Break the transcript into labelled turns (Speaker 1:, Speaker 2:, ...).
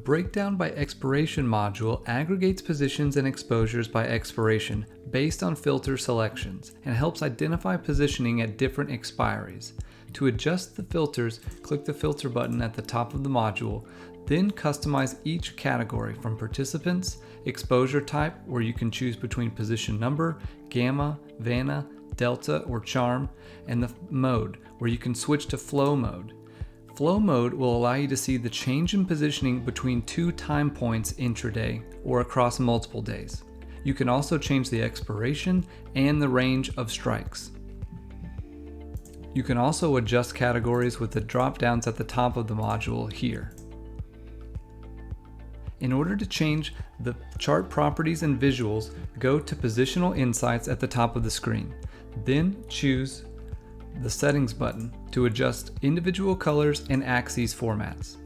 Speaker 1: Breakdown by Expiration module aggregates positions and exposures by expiration based on filter selections and helps identify positioning at different expiries. To adjust the filters, click the filter button at the top of the module, then customize each category from participants, exposure type, where you can choose between position number, gamma, vana, delta, or charm, and the mode, where you can switch to flow mode. Flow mode will allow you to see the change in positioning between 2 time points intraday or across multiple days. You can also change the expiration and the range of strikes. You can also adjust categories with the drop-downs at the top of the module here. In order to change the chart properties and visuals, go to Positional Insights at the top of the screen. Then choose the Settings button to adjust individual colors and axes formats.